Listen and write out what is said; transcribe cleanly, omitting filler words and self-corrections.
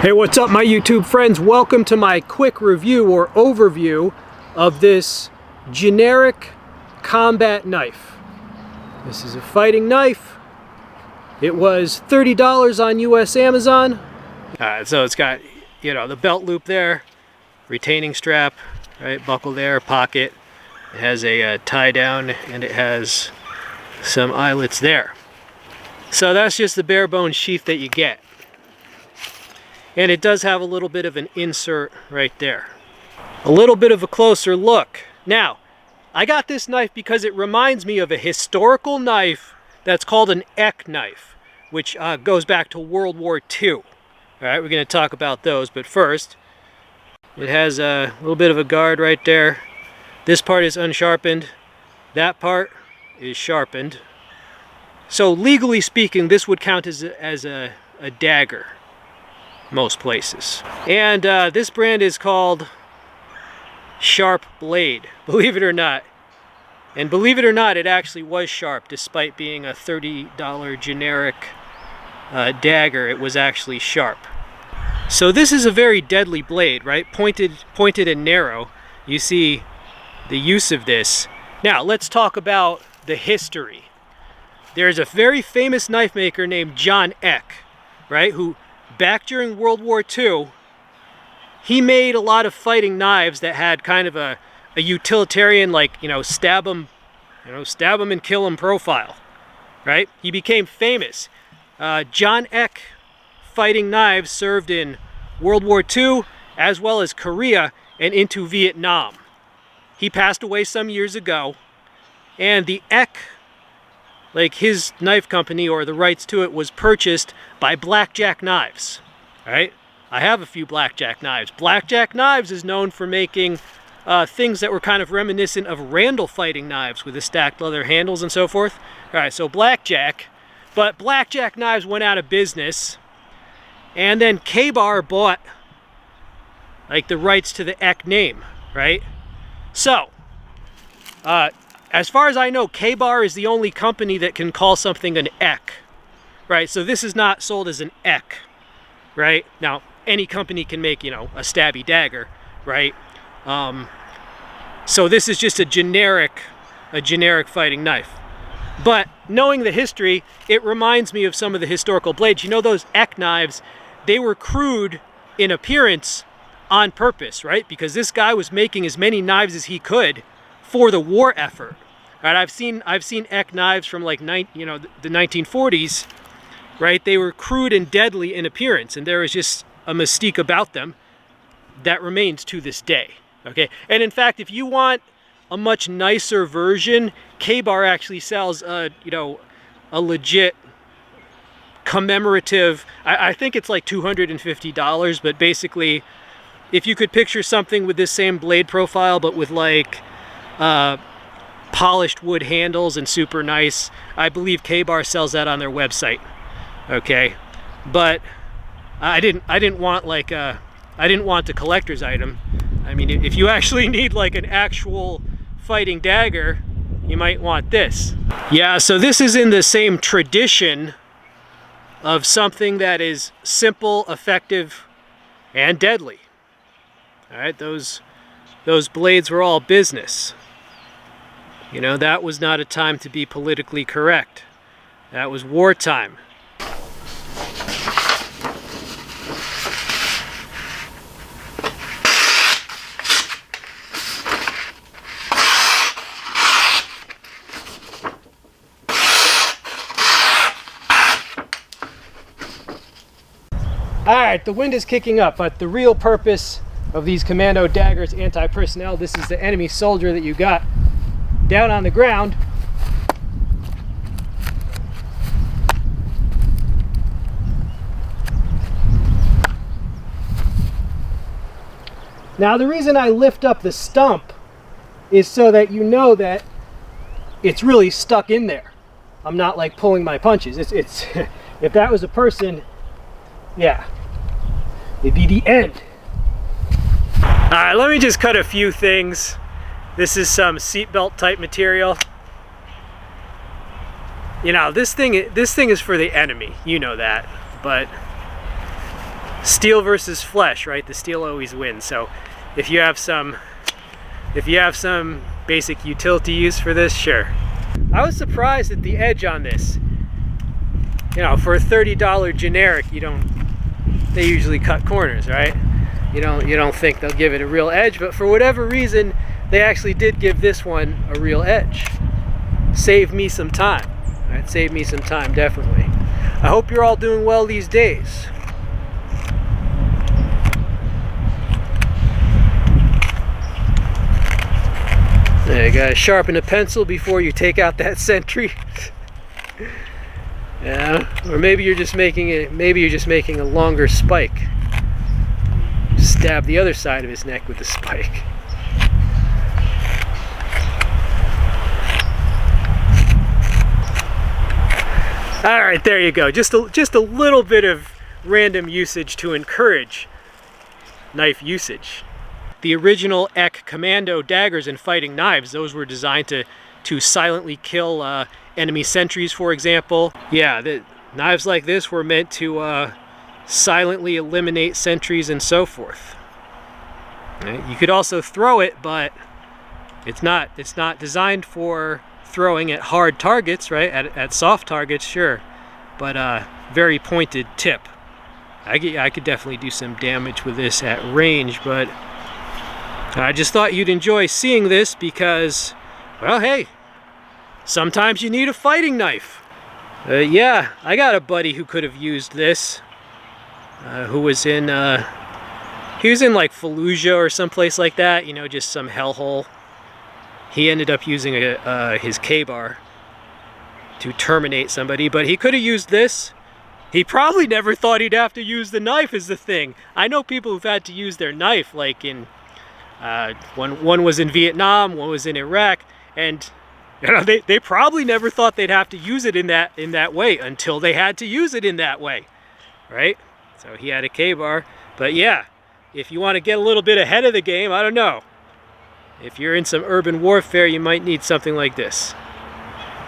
Hey, what's up my YouTube friends? Welcome to my quick review or overview of this generic combat knife. This is a fighting knife. It was $30 on US Amazon. So it's got, you know, the belt loop there, retaining strap, right, buckle there, pocket. It has a tie down and it has some eyelets there. So that's just the bare bones sheath that you get. And it does have a little bit of an insert right there. A little bit of a closer look. Now, I got this knife because it reminds me of a historical knife that's called an EK knife, which goes back to World War II. All right, we're going to talk about those, but first, it has a little bit of a guard right there. This part is unsharpened. That part is sharpened. So legally speaking, this would count as a dagger. Most places. And this brand is called Sharp Blade, believe it or not. And believe it or not, it actually was sharp, despite being a $30 generic dagger. It was actually sharp. So this is a very deadly blade, right? Pointed and narrow. You see the use of this. Now let's talk about the history. There's a very famous knife maker named John Eck, right? Who back during World War II, he made a lot of fighting knives that had kind of a utilitarian, like, you know, stab them and kill them profile, right? He became famous. John Eck fighting knives served in World War II as well as Korea and into Vietnam. He passed away some years ago, and the Eck, like his knife company or the rights to it, was purchased by Blackjack Knives, right? I have a few Blackjack Knives. Blackjack Knives is known for making things that were kind of reminiscent of Randall fighting knives with the stacked leather handles and so forth. All right, so Blackjack, but Blackjack Knives went out of business, and then K-Bar bought like the rights to the Eck name, right? So, as far as I know, K-Bar is the only company that can call something an Eck, right? So this is not sold as an Eck, right? Now, any company can make, you know, a stabby dagger, right? So this is just a generic fighting knife. But knowing the history, it reminds me of some of the historical blades. You know, those Eck knives, they were crude in appearance on purpose, right? Because this guy was making as many knives as he could for the war effort. Right, I've seen Eck knives from like the 1940s, right? They were crude and deadly in appearance, and there was just a mystique about them that remains to this day. Okay, and in fact, if you want a much nicer version, K-Bar actually sells a legit commemorative. I think it's like $250, but basically, if you could picture something with this same blade profile, but with like polished wood handles and super nice, I believe K-Bar sells that on their website. Okay, but I didn't want the collector's item. I mean, if you actually need like an actual fighting dagger, you might want this. Yeah, so this is in the same tradition of something that is simple, effective, and deadly. All right, those blades were all business. You know, that was not a time to be politically correct. That was wartime. All right, the wind is kicking up, but the real purpose of these commando daggers, anti-personnel, this is the enemy soldier that you got down on the ground. Now the reason I lift up the stump is so that you know that it's really stuck in there. I'm not like pulling my punches. It's if that was a person, yeah, it'd be the end. All right, let me just cut a few things. This is some seatbelt type material. You know, this thing is for the enemy. You know that. But steel versus flesh, right? The steel always wins. So if you have some basic utility use for this, sure. I was surprised at the edge on this. You know, for a $30 generic, they usually cut corners, right? You don't think they'll give it a real edge, but for whatever reason, they actually did give this one a real edge. Saved me some time, right? Saved me some time, definitely. I hope you're all doing well these days. You gotta sharpen a pencil before you take out that sentry. Yeah, or maybe you're just making a longer spike. Stab the other side of his neck with the spike. All right, there you go. Just a little bit of random usage to encourage knife usage. The original EK Commando daggers and fighting knives, those were designed to silently kill enemy sentries, for example. Yeah, the knives like this were meant to silently eliminate sentries and so forth. Right? You could also throw it, but it's not designed for throwing at hard targets, right? At soft targets, sure, but very pointed tip. I could definitely do some damage with this at range, but I just thought you'd enjoy seeing this because, well, hey, sometimes you need a fighting knife. Yeah, I got a buddy who could have used this, who was in, he was in like Fallujah or someplace like that, you know, just some hellhole. He ended up using his K-bar to terminate somebody, but he could have used this. He probably never thought he'd have to use the knife is the thing. I know people who've had to use their knife, like in, one was in Vietnam, one was in Iraq, and you know, they probably never thought they'd have to use it in that way until they had to use it in that way, right? So he had a K-bar, but yeah, if you want to get a little bit ahead of the game, I don't know. If you're in some urban warfare, you might need something like this.